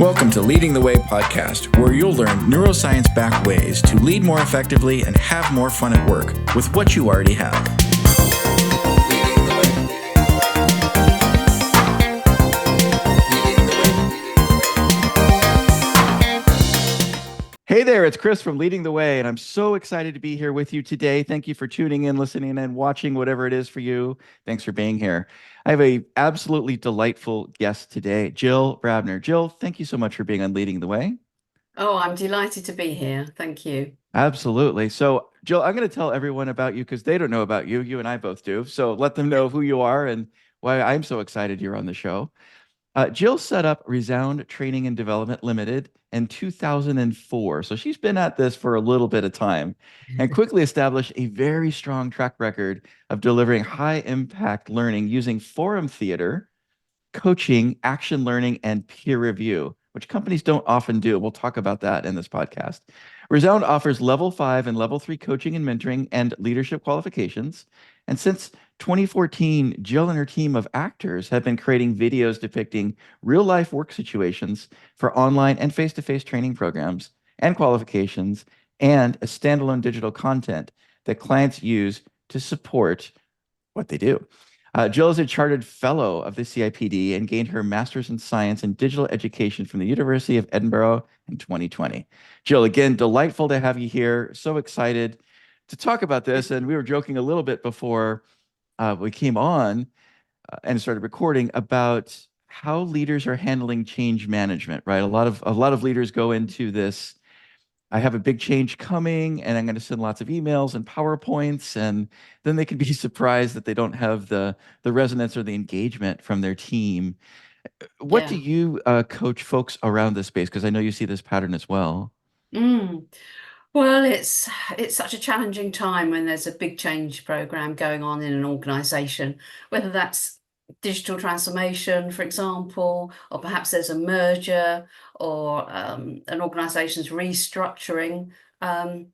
Welcome to Leading the Way podcast, where you'll learn neuroscience-backed ways to lead more effectively and have more fun at work with what you already have. Hey there, it's Chris from Leading the Way, and I'm so excited to be here with you today. Thank you for tuning in, listening, and watching, whatever it is for you. Thanks for being here. I have a absolutely delightful guest today, Gill Brabner. Gill, thank you so much for being on Leading the Way. Oh, I'm delighted to be here. Thank you. Absolutely. So, Jill, I'm going to tell everyone about you because they don't know about you. You and I both do. So let them know who you are and why I'm so excited you're on the show. Jill set up Resound Training and Development Limited in 2004. So she's been at this for a little bit of time and quickly established a very strong track record of delivering high impact learning using forum theater, coaching, action learning, and peer review, which companies don't often do. We'll talk about that in this podcast. Resound offers level 5 and level 3 coaching and mentoring and leadership qualifications. And since 2014, Jill and her team of actors have been creating videos depicting real life work situations for online and face-to-face training programs and qualifications and a standalone digital content that clients use to support what they do. Jill is a chartered fellow of the CIPD and gained her master's in science and digital education from the University of Edinburgh in 2020. Jill, again, delightful to have you here. So excited to talk about this. And we were joking a little bit before we came on and started recording about how leaders are handling change management, right? A lot of leaders go into this. I have a big change coming and I'm going to send lots of emails and PowerPoints, and then they can be surprised that they don't have the resonance or the engagement from their team. What do Yeah. you coach folks around this space? Because I know you see this pattern as well. Mm. Well, it's such a challenging time when there's a big change program going on in an organization, whether that's digital transformation, for example, or perhaps there's a merger or an organization's restructuring. Um,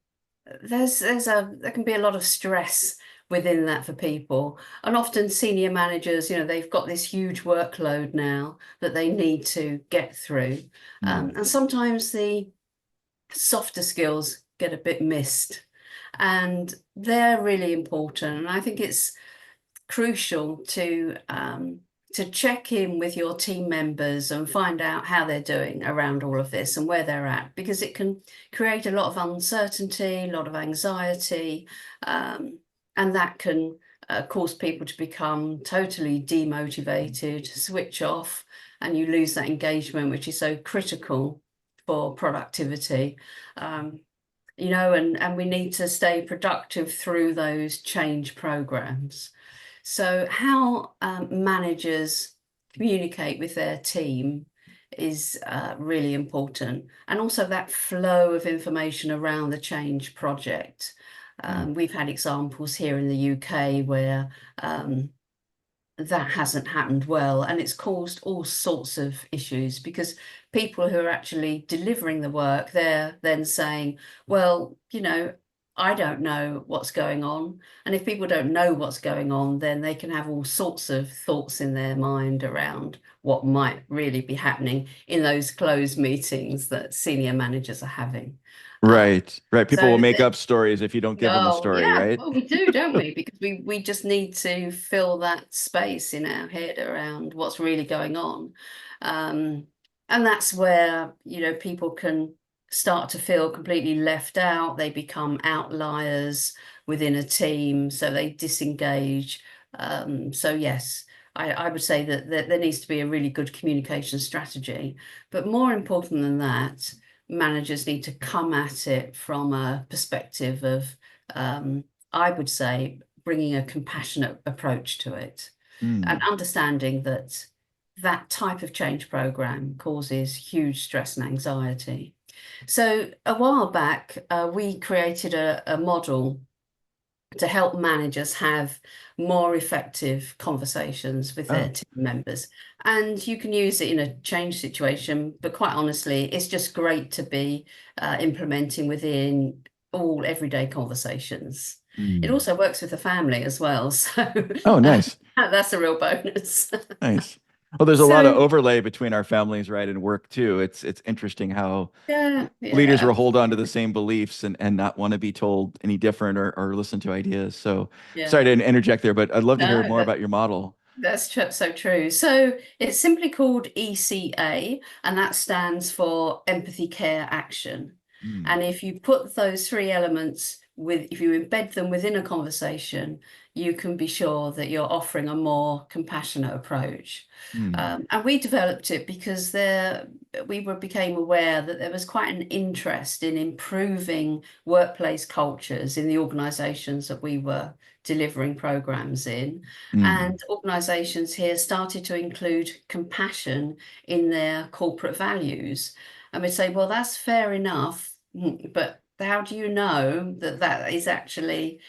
there can be a lot of stress within that for people, and often senior managers, they've got this huge workload now that they need to get through, Mm. and sometimes the softer skills get a bit missed, and they're really important. And I think it's crucial to check in with your team members and find out how they're doing around all of this and where they're at, because it can create a lot of uncertainty, a lot of anxiety, and that can cause people to become totally demotivated, switch off, and you lose that engagement, which is so critical for productivity. And we need to stay productive through those change programs. So how managers communicate with their team is really important. And also that flow of information around the change project. We've had examples here in the UK where that hasn't happened well, and it's caused all sorts of issues, because people who are actually delivering the work, they're then saying, well, I don't know what's going on. And if people don't know what's going on, then they can have all sorts of thoughts in their mind around what might really be happening in those closed meetings that senior managers are having. Right, right. People will So make up stories if you don't give them a Oh, story, yeah. right? Well, we do, don't we? Because we just need to fill that space in our head around what's really going on. Um, and that's where, people can start to feel completely left out. They become outliers within a team, so they disengage. So yes, I would say that there needs to be a really good communication strategy. But more important than that, managers need to come at it from a perspective of, I would say, bringing a compassionate approach to it, and Mm. understanding that that type of change program causes huge stress and anxiety. So a while back, we created a model to help managers have more effective conversations with their Oh, team members. And you can use it in a change situation, but quite honestly, it's just great to be implementing within all everyday conversations. It mm. also works with the family as well, so Oh, nice, that's a real bonus. nice. Well, there's a lot of So overlay between our families, right, and work too. It's interesting how yeah, leaders yeah, will hold on to the same beliefs and not want to be told any different or listen to ideas. So sorry yeah. to interject there, but I'd love to hear No, more about your model. that's so true. So it's simply called ECA, and that stands for empathy, care, action. Mm, And if you put those three elements if you embed them within a conversation, you can be sure that you're offering a more compassionate approach. mm, And we developed it because became aware that there was quite an interest in improving workplace cultures in the organizations that we were delivering programs in. mm, And organisations here started to include compassion in their corporate values. And we'd say, well, that's fair enough, but how do you know that that is actually,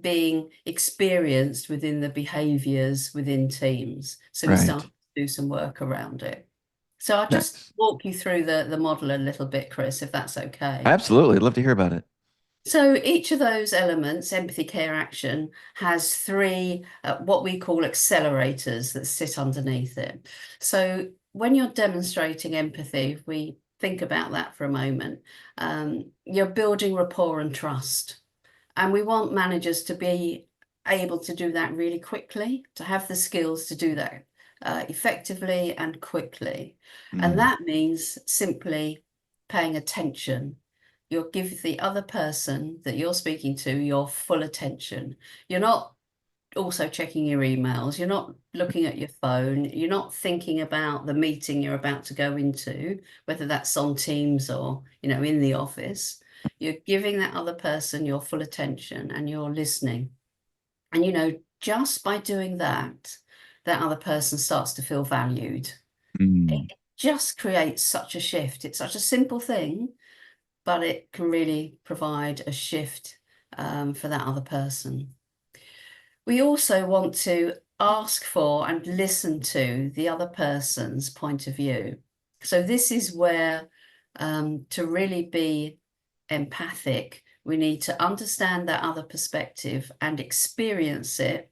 being experienced within the behaviours within teams? So we right. started to do some work around it. So I'll just Nice. walk you through the model a little bit, Chris, if that's okay. Absolutely. I'd love to hear about it. So each of those elements, empathy, care, action, has three what we call accelerators that sit underneath it. So when you're demonstrating empathy, if we think about that for a moment, you're building rapport and trust. And we want managers to be able to do that really quickly, to have the skills to do that effectively and quickly. And Mm, that means simply paying attention. You'll give the other person that you're speaking to your full attention. You're not also checking your emails. You're not looking at your phone. You're not thinking about the meeting you're about to go into, whether that's on Teams or, in the office. You're giving that other person your full attention and you're listening. And, just by doing that, that other person starts to feel valued. mm, It just creates such a shift. It's such a simple thing, but it can really provide a shift for that other person. We also want to ask for and listen to the other person's point of view. So this is where, to really be empathic, we need to understand that other perspective and experience it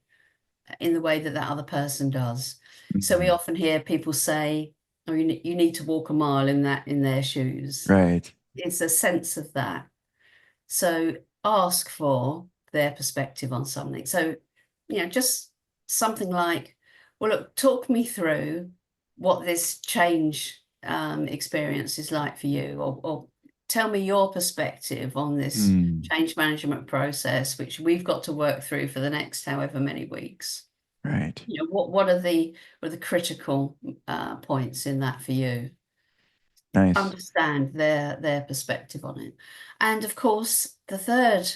in the way that that other person does. So we mm. often hear people say, "Oh, you need to walk a mile in their shoes." Right. It's a sense of that. So ask for their perspective on something. So, just something like, well, look, talk me through what this change experience is like for you, or tell me your perspective on this Mm, change management process, which we've got to work through for the next however many weeks. right. What are the critical points in that for you? Nice. Understand their perspective on it. And of course, the third,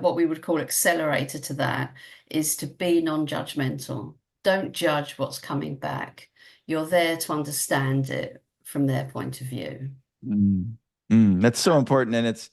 what we would call accelerator to that, is to be non-judgmental. Don't judge what's coming back. You're there to understand it from their point of view. Mm, that's so important. And it's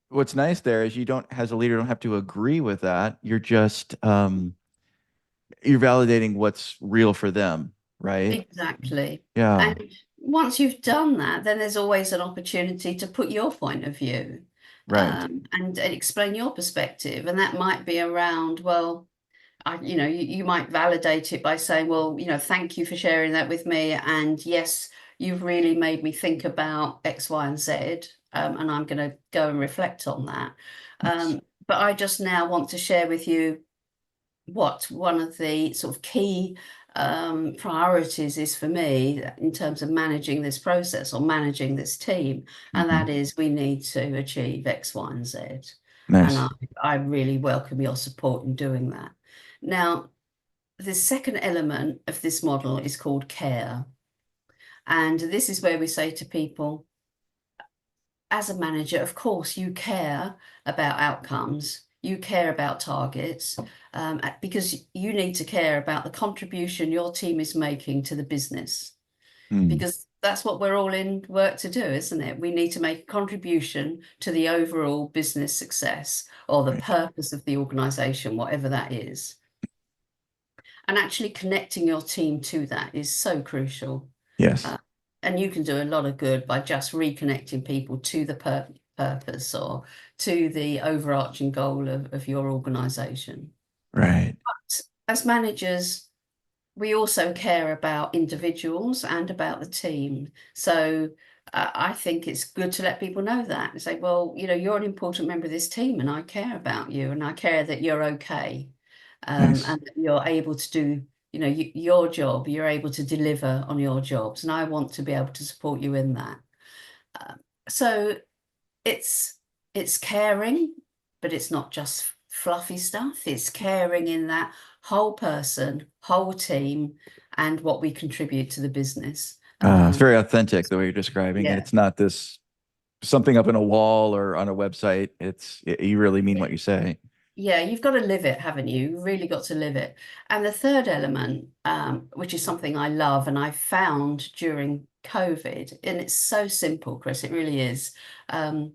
what's nice there is you don't, as a leader, don't have to agree with that. You're just you're validating what's real for them, right? Exactly. Yeah, And once you've done that, then there's always an opportunity to put your point of view, right. and explain your perspective. And that might be around, well, you might validate it by saying, well, thank you for sharing that with me. And yes, you've really made me think about X, Y, and Z. And I'm going to go and reflect on that. Nice. But I just now want to share with you what one of the sort of key priorities is for me in terms of managing this process or managing this team. And Hmm. that is we need to achieve X, Y, and Z. And Nice. I really welcome your support in doing that. Now, the second element of this model is called care. And this is where we say to people, as a manager, of course, you care about outcomes, you care about targets, because you need to care about the contribution your team is making to the business, Mm, because that's what we're all in work to do, isn't it? We need to make a contribution to the overall business success or the right. purpose of the organization, whatever that is. And actually connecting your team to that is so crucial. Yes. Uh, and you can do a lot of good by just reconnecting people to the purpose or to the overarching goal of your organization. Right. But as managers, we also care about individuals and about the team. So I think it's good to let people know that and say, well, you know, you're an important member of this team and I care about you and I care that you're okay, Nice. and that you're able to do, you know, your job, you're able to deliver on your jobs. And I want to be able to support you in that. Um, so it's it's caring, but it's not just fluffy stuff. It's caring in that whole person, whole team, and what we contribute to the business. It's very authentic the way you're describing it. Yeah. It's not this something up in a wall or on a website. You really mean what you say. Yeah, you've got to live it, haven't you? You've really got to live it. And the third element, which is something I love and I found during COVID, and it's so simple, Chris, it really is. Um,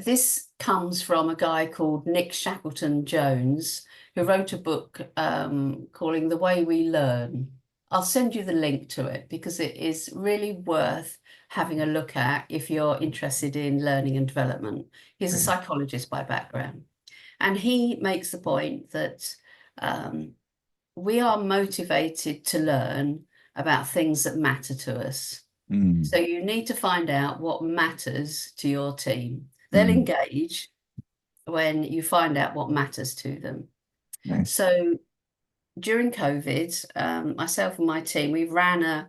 this comes from a guy called Nick Shackleton Jones, who wrote a book calling The Way We Learn. I'll send you the link to it because it is really worth having a look at if you're interested in learning and development. He's a Right. psychologist by background, and he makes the point that um, we are motivated to learn about things that matter to us. Mm, So you need to find out what matters to your team. They'll mm, engage when you find out what matters to them. nice. So during COVID, myself and my team, we ran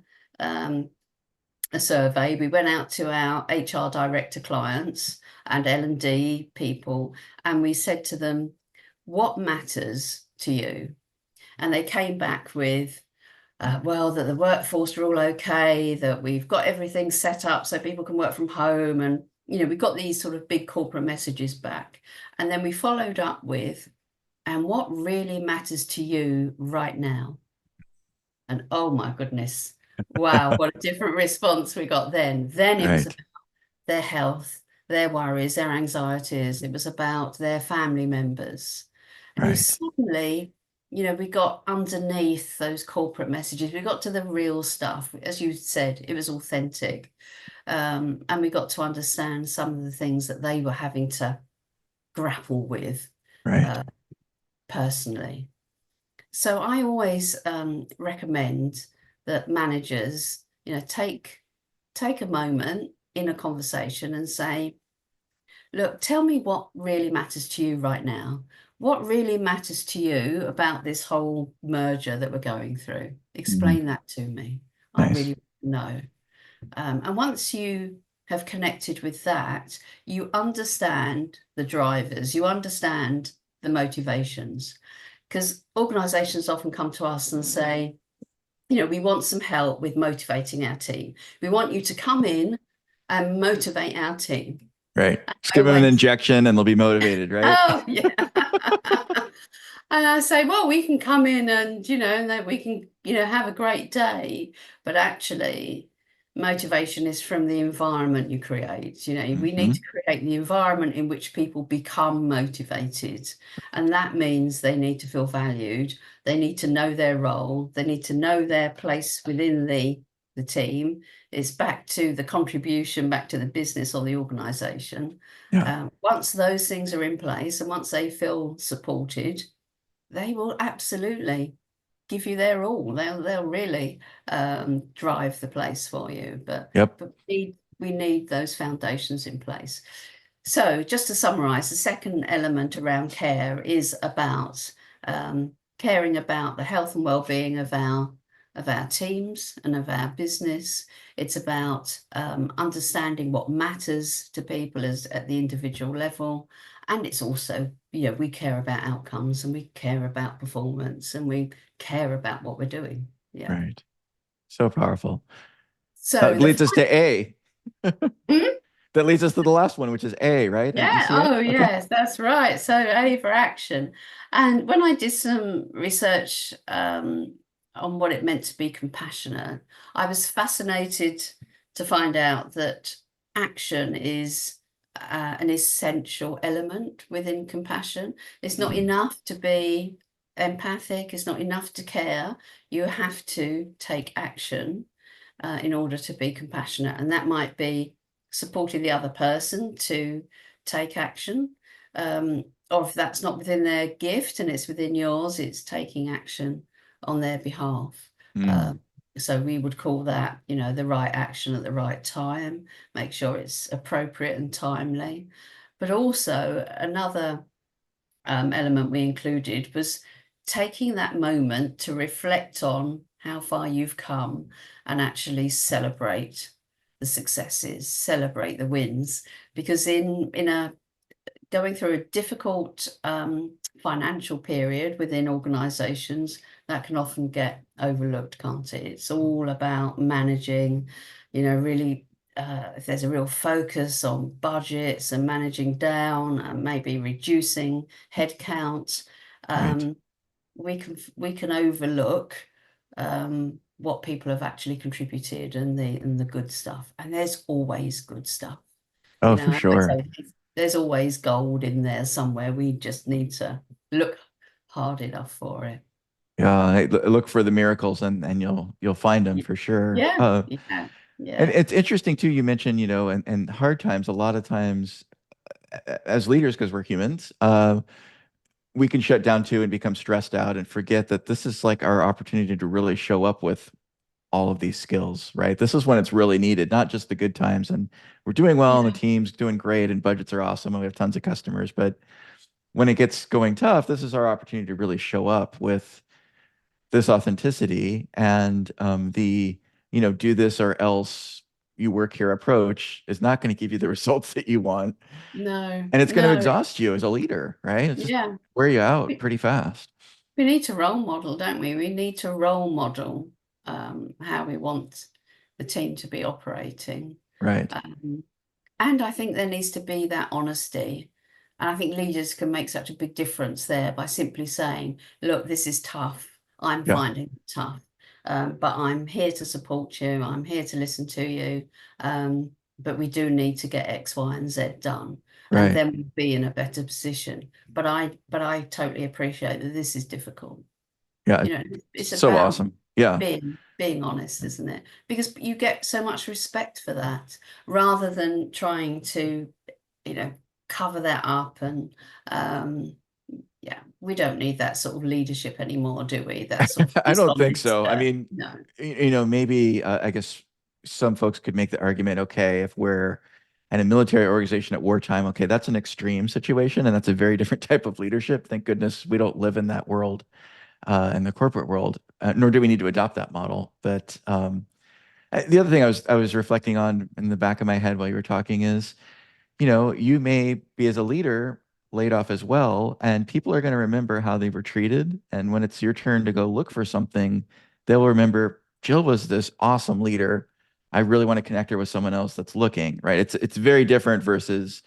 a survey. We went out to our HR director clients and L&D people, and we said to them, what matters to you? And they came back with, well, that the workforce are all okay, that we've got everything set up so people can work from home. And, you know, we got these sort of big corporate messages back. And then we followed up with, and what really matters to you right now? And oh my goodness, wow, what a different response we got then. Then it was Right. about their health, their worries, their anxieties. It was about their family members. And you Right. suddenly, you know, we got underneath those corporate messages, we got to the real stuff. As you said, it was authentic. And we got to understand some of the things that they were having to grapple with Right. uh, personally. So I always recommend that managers, you know, take a moment in a conversation and say, look, tell me what really matters to you right now. What really matters to you about this whole merger that we're going through? Mm, Explain that to me. I nice. really know. And once you have connected with that, you understand the drivers, you understand the motivations. Because organizations often come to us and say, you know, we want some help with motivating our team. We want you to come in and motivate our team. Right. And Just I give them an always, injection and they'll be motivated, right? oh, yeah. And I say, well, we can come in and, you know, and that we can, you know, have a great day. But actually, motivation is from the environment you create. You know, we need Hmm. to create the environment in which people become motivated. And that means they need to feel valued. They need to know their role. They need to know their place within the team. It's back to the contribution, back to the business or the organization. Yeah. Once those things are in place and once they feel supported, they will absolutely give you their all. They'll really drive the place for you. Yep. But we need those foundations in place. So just to summarize, the second element around care is about caring about the health and well-being of our teams and of our business. It's about understanding what matters to people as at the individual level. And it's also, you know, we care about outcomes and we care about performance and we care about what we're doing. Yeah. Right. So powerful. So the Leads us to A. final. That leads us to the last one, which is A, right? Yeah, ECA. oh Okay. yes, that's right. So A for action. And when I did some research on what it meant to be compassionate, I was fascinated to find out that action is an essential element within compassion. It's not Mm, enough to be empathic, it's not enough to care. You have to take action in order to be compassionate. And that might be supporting the other person to take action. Or if that's not within their gift and it's within yours, it's taking action on their behalf. Mm, So we would call that, the right action at the right time, make sure it's appropriate and timely. But also another element we included was taking that moment to reflect on how far you've come and actually celebrate the successes, celebrate the wins, because in a going through a difficult financial period within organizations, that can often get overlooked, can't it? It's all about managing, really, if there's a real focus on budgets and managing down and maybe reducing headcount, right. um, we can overlook what people have actually contributed and the good stuff. And there's always good stuff. Oh, for sure. There's always gold in there somewhere. We just need to look hard enough for it. Yeah, hey, look for the miracles and you'll find them for sure. Yeah, yeah, And yeah, it's interesting too, you mentioned, and hard times, a lot of times as leaders, because we're humans, we can shut down too and become stressed out and forget that this is like our opportunity to really show up with all of these skills, right? This is when it's really needed, not just the good times. And we're doing well and the yeah. team's doing great and budgets are awesome and we have tons of customers. But when it gets going tough, this is our opportunity to really show up with this authenticity and do this or else you work here approach is not going to give you the results that you want. No, And it's going to no, exhaust you as a leader, right? It's just yeah. wear you out We, pretty fast. we need to role model, don't we? We need to role model how we want the team to be operating. Right. Um, And I think there needs to be that honesty. And I think leaders can make such a big difference there by simply saying, look, this is tough. I'm Yeah. finding it tough. But I'm here to support you. I'm here to listen to you. But we do need to get X, Y, and Z done. And Right. then we'll be in a better position. But I totally appreciate that this is difficult. Yeah. You know, it's So about awesome. Yeah. being honest, isn't it? Because you get so much respect for that, rather than trying to, you know, cover that up. And yeah, we don't need that sort of leadership anymore, do we? That sort of I don't think dishonest. so. I mean, No. maybe I guess some folks could make the argument, okay, if we're in a military organization at wartime, okay, that's an extreme situation and that's a very different type of leadership. Thank goodness we don't live in that world, in the corporate world, nor do we need to adopt that model. But the other thing I was reflecting on in the back of my head while you were talking is, you may be as a leader laid off as well, and people are going to remember how they were treated. And when it's your turn to go look for something, they'll remember Jill was this awesome leader. I really want to connect her with someone else that's looking, right? It's very different versus,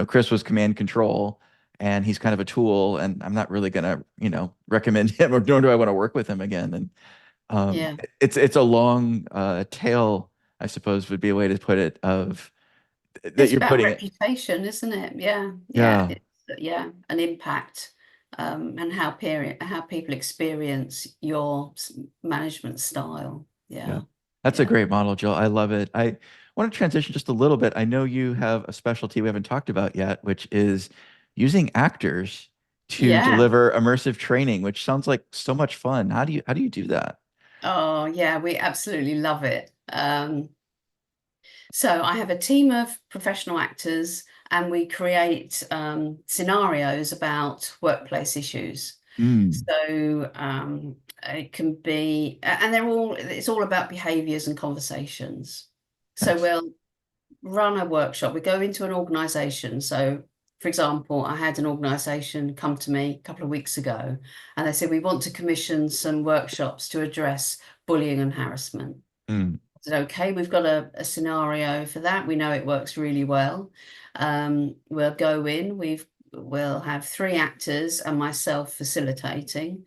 Chris was command control and he's kind of a tool, and I'm not really going to, recommend him or nor do I want to work with him again. And Yeah. it's a long tail, I suppose would be a way to put it, of that It's you're about putting it. reputation, isn't it? Yeah. Yeah. Yeah. Yeah. An impact, and how people experience your management style. Yeah. Yeah. That's a Yeah. great model, Jill. I love it. I want to transition just a little bit. I know you have a specialty we haven't talked about yet, which is using actors to Yeah. deliver immersive training, which sounds like so much fun. How do you do that? Oh, yeah, we absolutely love it. So I have a team of professional actors, and we create scenarios about workplace issues. Mm, So it can be, and it's all about behaviors and conversations. So nice. we'll run a workshop. We go into an organization. So, for example, I had an organization come to me a couple of weeks ago, and they said, we want to commission some workshops to address bullying and harassment. Mm, I said, okay, we've got a scenario for that. We know it works really well. We'll go in, we'll have three actors and myself facilitating.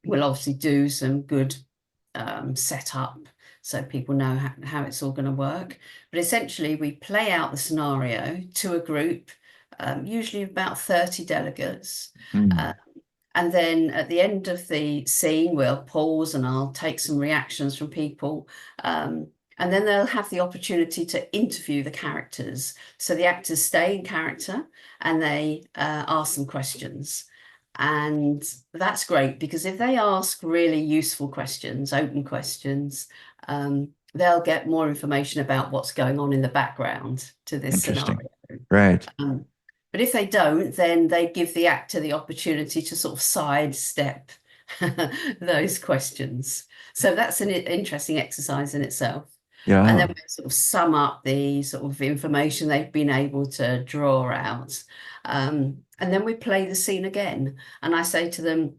We'll obviously do some good setup so people know how it's all going to work. But essentially, we play out the scenario to a group, usually about 30 delegates. mm. Uh, and then at the end of the scene, we'll pause and I'll take some reactions from people. And then they'll have the opportunity to interview the characters. So the actors stay in character and they ask some questions. And that's great because if they ask really useful questions, open questions, they'll get more information about what's going on in the background to this Interesting. scenario. Right. Um, but if they don't, then they give the actor the opportunity to sort of sidestep those questions. So that's an interesting exercise in itself. And then Yeah. we sort of sum up the sort of information they've been able to draw out. And then we play the scene again. And I say to them,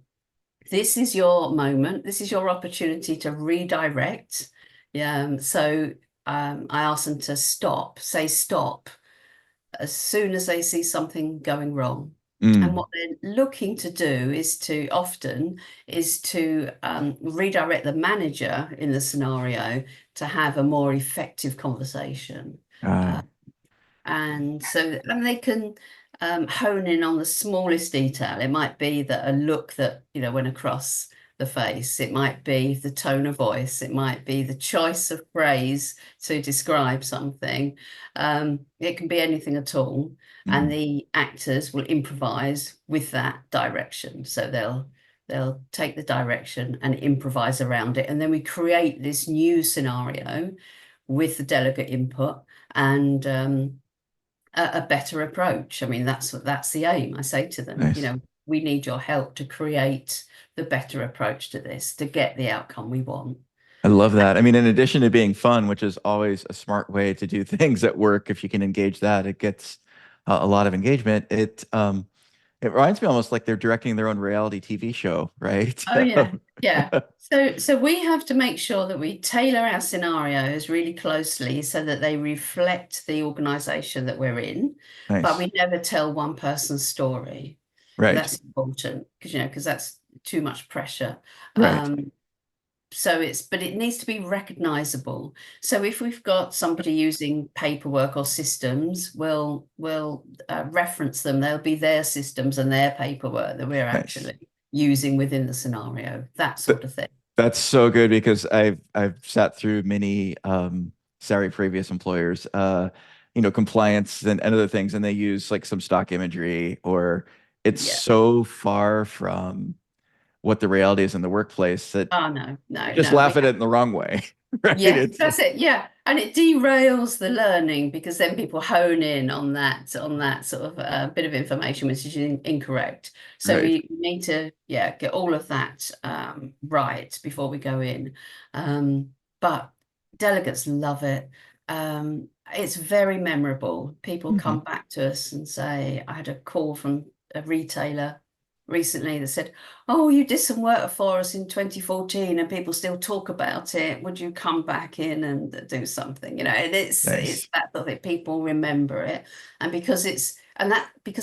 this is your moment. This is your opportunity to redirect. Yeah. So I ask them to stop, say stop as soon as they see something going wrong. And Mm. what they're looking to do is to redirect the manager in the scenario to have a more effective conversation. Ah, Uh, and they can hone in on the smallest detail. It might be that a look that, went across the face. It might be the tone of voice. It might be the choice of phrase to describe something. It can be anything at all. And mm. the actors will improvise with that direction. So they'll take the direction and improvise around it. And then we create this new scenario with the delegate input and a better approach. I mean, that's the aim. I say to them, Nice. we need your help to create the better approach to this to get the outcome we want. I love that. I mean, in addition to being fun, which is always a smart way to do things at work, if you can engage that, it gets a lot of engagement. It reminds me almost like they're directing their own reality TV show, right? Oh yeah, yeah. So we have to make sure that we tailor our scenarios really closely so that they reflect the organization that we're in, but Nice. we never tell one person's story. Right. That's important because that's too much pressure. Right. Um, but it needs to be recognizable. So if we've got somebody using paperwork or systems, we'll reference them. They'll be their systems and their paperwork that we're Nice. actually using within the scenario, that Th- sort of thing. That's so good because I've sat through many sorry previous employers compliance and other things and they use like some stock imagery or it's Yeah. so far from what the reality is in the workplace that Oh no, you no, just no. laugh at it in the wrong way, right? Yeah, that's it. Yeah. And it derails the learning because then people hone in on that sort of bit of information which is incorrect. So Right. we need to, yeah, get all of that right before we go in. But delegates love it. It's very memorable. People Mhm. come back to us and say, I had a call from a retailer recently that said, oh, you did some work for us in 2014 and people still talk about it. Would you come back in and do something? And it's Nice. that sort of thing. People remember it. And because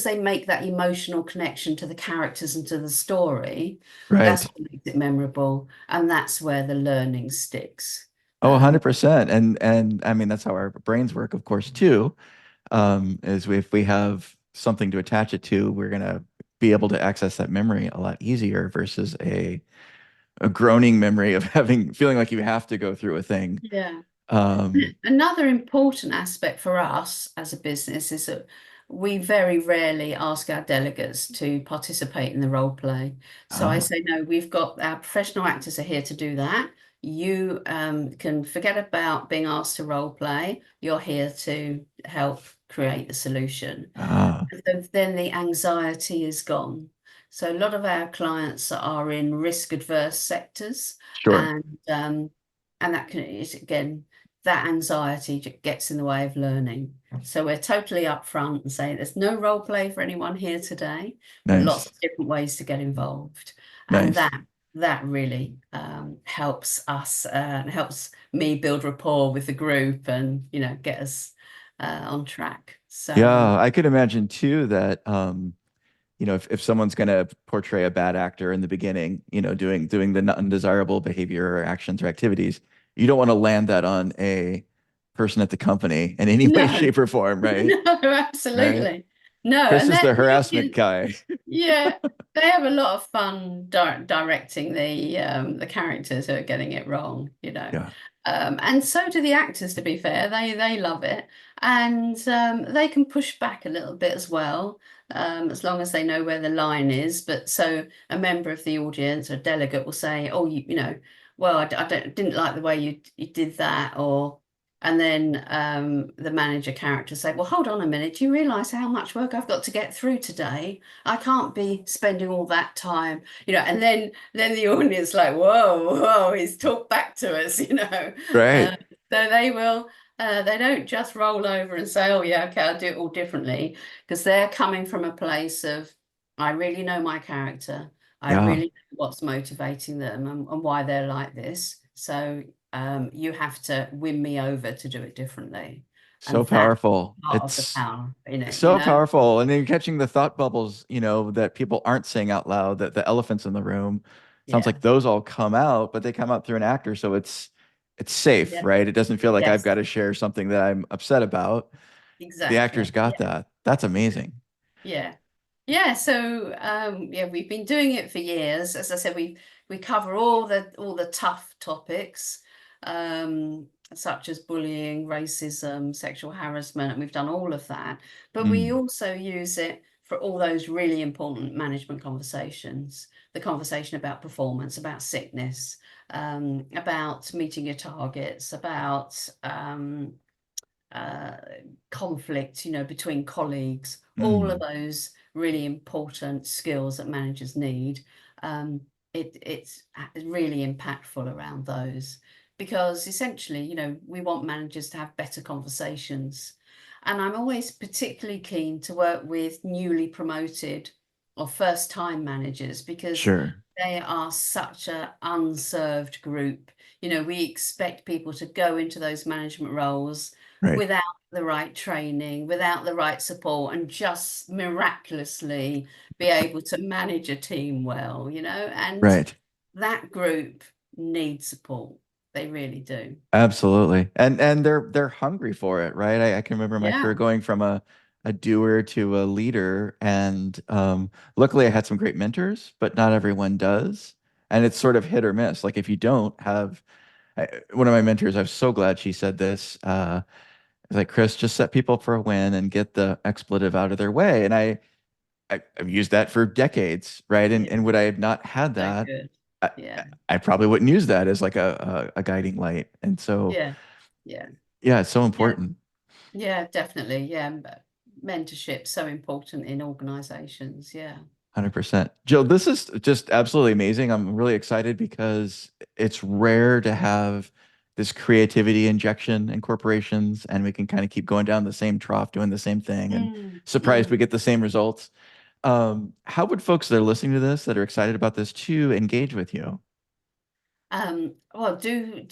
they make that emotional connection to the characters and to the story, that's Right. what makes it memorable. And that's where the learning sticks. Oh, Um, 100%. And I mean that's how our brains work, of course, too. Is if we have something to attach it to, we're gonna be able to access that memory a lot easier versus a groaning memory of having feeling like you have to go through a thing. yeah. Um, Another important aspect for us as a business is that we very rarely ask our delegates to participate in the role play. So I ah, say, no, we've got our professional actors are here to do that. You can forget about being asked to role play. You're here to help create the solution. ah, So then the anxiety is gone. So a lot of our clients are in risk adverse sectors, sure. and that can is again that anxiety gets in the way of learning. So we're totally upfront and saying there's no role play for anyone here today, but lots Nice. of different ways to get involved, and Nice. that really helps us helps me build rapport with the group and get us on track. So. Yeah, I could imagine too that if someone's going to portray a bad actor in the beginning, doing the undesirable behavior or actions or activities, you don't want to land that on a person at the company in any way, No, shape, or form, right? no, Right. absolutely. No, Chris and is they're the harassment thinking, guy. yeah, they have a lot of fun directing the characters who are getting it wrong. Yeah. And so do the actors, to be fair. They love it. And they can push back a little bit as well, as long as they know where the line is. But so a member of the audience or delegate will say, "Oh, well, didn't like the way you did that," or and then the manager character say, "Well, hold on a minute. Do you realise how much work I've got to get through today? I can't be spending all that time, And then the audience like, whoa, whoa, he's talked back to us, Right. Uh, so they will, they don't just roll over and say, oh yeah, okay, I'll do it all differently, because they're coming from a place of, I really know my character. I Yeah. really know what's motivating them and why they're like this. So you have to win me over to do it differently. And So that's powerful. part of the It's power in it, so powerful. And then you're catching the thought bubbles, that people aren't saying out loud, that the elephants in the room. Sounds Yeah. like those all come out, but they come out through an actor. So it's safe, Yeah. right? It doesn't feel like I've Yes. got to share something that I'm upset about. The actor's Exactly. got that. That's amazing. Yeah. Yeah, so yeah, we've been doing it for years. As I said, we cover all the tough topics, such as bullying, racism, sexual harassment, and we've done all of that. But we Mm, also use it for all those really important management conversations, the conversation about performance, about sickness, about meeting your targets, about uh, conflict, between colleagues, all of mm, those really important skills that managers need. Um, it's really impactful around those because essentially, we want managers to have better conversations. And I'm always particularly keen to work with newly promoted or first time managers because sure. they are such a unserved group. We expect people to go into those management roles Right. without the right training, without the right support, and just miraculously be able to manage a team well, and Right. that group needs support. They really do. Absolutely. And they're hungry for it, right? I can remember my career Yeah. going from a doer to a leader. And luckily I had some great mentors, but not everyone does. And it's sort of hit or miss. Like if you don't have one of my mentors, I was so glad she said this. It's like, Chris, just set people for a win and get the expletive out of their way. And I've used that for decades, right? And Yeah. and would I have not had So that, good. I, Yeah. I probably wouldn't use that as like a guiding light. And so, Yeah. Yeah. yeah, it's so Yeah. important. Yeah, definitely. Yeah. Mentorship so important in organizations. Yeah. 100%. Jill, this is just absolutely amazing. I'm really excited because it's rare to have this creativity injection in corporations, and we can kind of keep going down the same trough, doing the same thing, and Mm, surprised we mm. get the same results. How would folks that are listening to this, that are excited about this too, engage with you? Well, do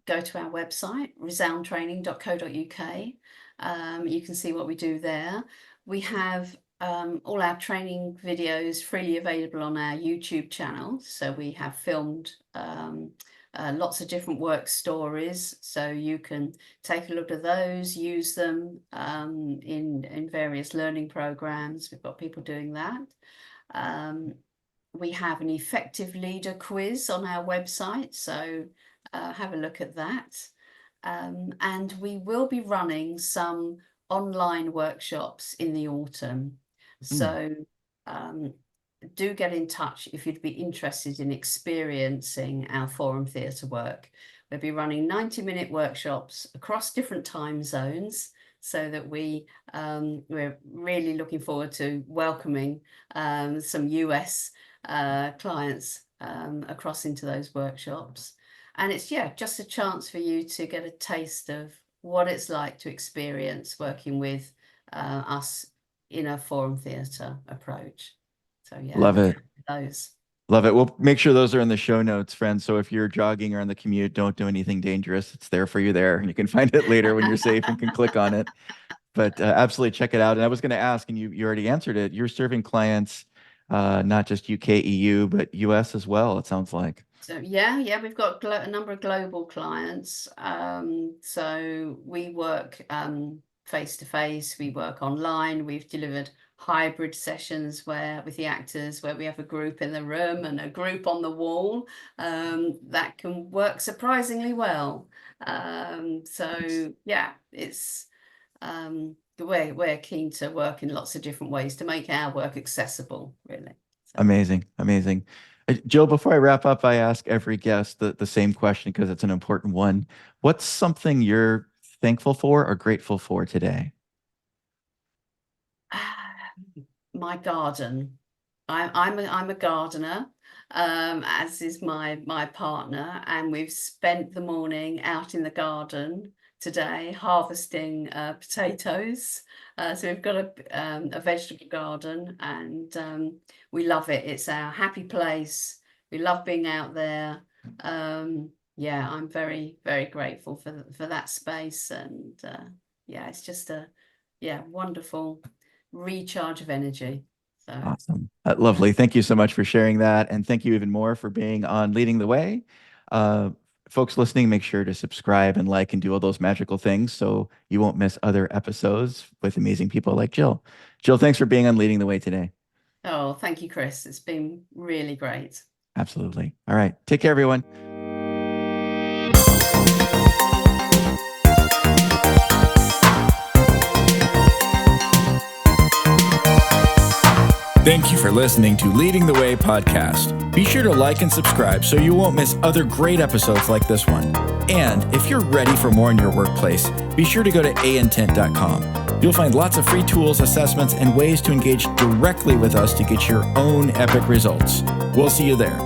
go to our website, resoundtraining.co.uk. You can see what we do there. We have all our training videos freely available on our YouTube channel. So we have filmed lots of different work stories. So you can take a look at those, use them in various learning programs. We've got people doing that. Um, we have an effective leader quiz on our website, so have a look at that. And we will be running some online workshops in the autumn. Mm, So um, do get in touch if you'd be interested in experiencing our forum theatre work. We'll be running 90-minute workshops across different time zones so that we're really looking forward to welcoming some US clients across into those workshops. And it's, yeah, just a chance for you to get a taste of what it's like to experience working with us in a forum theatre approach. So yeah, love look it. out for those. Love it. We'll make sure those are in the show notes, friends. So if you're jogging or on the commute, don't do anything dangerous. It's there for you there, and you can find it later when you're safe and can click on it. But absolutely check it out. And I was going to ask, and you already answered it. You're serving clients, not just UK, EU, but US as well, it sounds like. So yeah, we've got a number of global clients. So we work. face-to-face, we work online. We've delivered hybrid sessions where with the actors, where we have a group in the room and a group on the wall. That can work surprisingly well. So yeah, it's we're keen to work in lots of different ways to make our work accessible, really. So. Amazing. Jill, before I wrap up, I ask every guest the same question because it's an important one. What's something you're thankful for or grateful for today? My garden. I'm a gardener, as is my partner, and we've spent the morning out in the garden today harvesting potatoes. So we've got a vegetable garden, and we love it. It's our happy place. We love being out there. Yeah, I'm very, very grateful for that space, and yeah, it's just a wonderful recharge of energy. So Awesome. Lovely. Thank you so much for sharing that. And thank you even more for being on Leading the Way. Folks listening, make sure to subscribe and like and do all those magical things so you won't miss other episodes with amazing people like Jill. Jill, thanks for being on Leading the Way today. Oh, thank you, Chris. It's been really great. Absolutely. All right. Take care, everyone. Thank you for listening to Leading the Way podcast. Be sure to like and subscribe so you won't miss other great episodes like this one. And if you're ready for more in your workplace, be sure to go to aintent.com. You'll find lots of free tools, assessments, and ways to engage directly with us to get your own epic results. We'll see you there.